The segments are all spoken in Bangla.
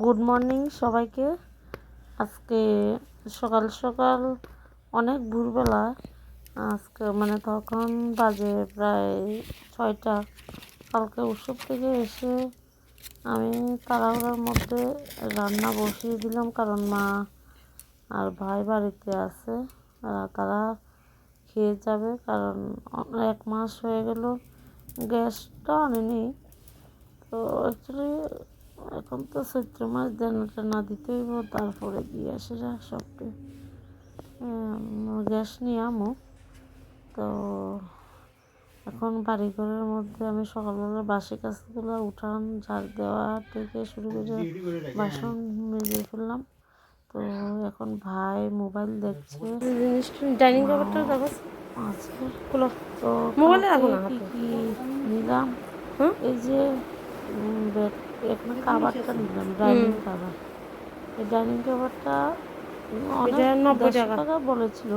গুড মর্নিং সবাইকে। আজকে সকাল সকাল অনেক ভোরবেলা, আজকে তখন বাজে প্রায় 6টা। কালকে উৎসব থেকে এসে আমি তাড়াহুড়োর মধ্যে রান্না বসিয়ে দিলাম, কারণ মা আর ভাই বাড়িতে আছে, তারা খেয়ে যাবে। কারণ 1 মাস হয়ে গেল গ্যাসটা আনেনি। তো অ্যাকচুয়ালি এখন তো চৈত্র মাস দেনাটা না দিতেই হইব, তারপরে দিয়ে আসে সবকে গ্যাস নিয়ে আমো। তো এখন বাড়িঘরের মধ্যে আমি সকালবেলা বাসি কাজগুলো উঠান ঝাড় দেওয়া থেকে শুরু করে বাসন মেজে ফেললাম। তো এখন ভাই মোবাইল দেখছে। ডাইনিং টেবিলটা দেখো আজকে তো মোবাইলে রাখো না কি হাতে। কি নিলাম, এই যে এখানে কাভারটা নিলাম, ডাইনিং কাভার। এই ডাইনিং কাভারটা অনেক 90 150 টাকা টাকা বলেছিল,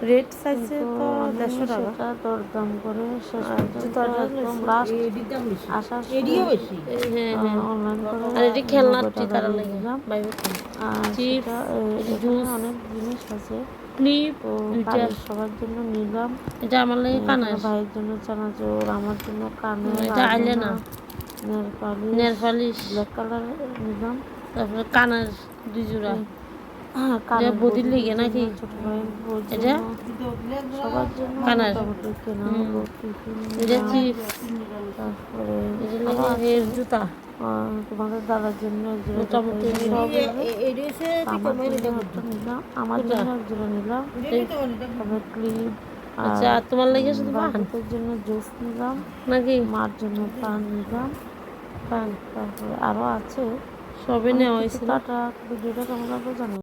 রেট চাইছে কিন্তু তো আমি 150 টাকা। সেটা দরদাম করে শেষ আর পর্যন্ত জুতাটা একদম লাস্ট আসার অনলাইন করে আর এটি খেলনার 90 টাকা তারা দিয়ে লাগে নিলাম। বাইরে আর চিপস, এখানে জুস, অনেক জিনিস আছে। ক্লিপ, তো দুইটা। বাড়ির সবার জন্য নিলাম। এটা আমার লাগে এখানে কানের, ভাইয়ের জন্য চানাচুর, আমার জন্য কানের এটা আইলে আইলেনা, না nail nail polish, polish, black colour নিলাম। তারপরে কানের 2 জোড়া। এটা কানের বদির বদির লিগে জন্য, নাকি ছোট ভাইয়ের বউর এটা জন্য, সবার জন্য কানের, মোটামুটি কেনা হলো। টিফিন এটা নিলাম। চিপস, তারপরে এটা আরো লাগে আছে, হের জুতা। তোমাদের দাদার জন্য এক জোড়া জুতা, মোটামুটি এই সব আমার জন্য একটা নিলাম, আমার জন্য এক জোড়া নিলাম। তারপরে ক্লিপ, আর আচ্ছা, আর তোমার লাগে শুধু পান বাবুদের জন্য জুস নিলাম, নাকি মার জন্য পান নিলাম। পান তারপরে আরো আছে সবই অনেক নেওয়া কিছু। হয়েছিল। টাটা। ভিডিওটা কেমন লাগলো জানাই।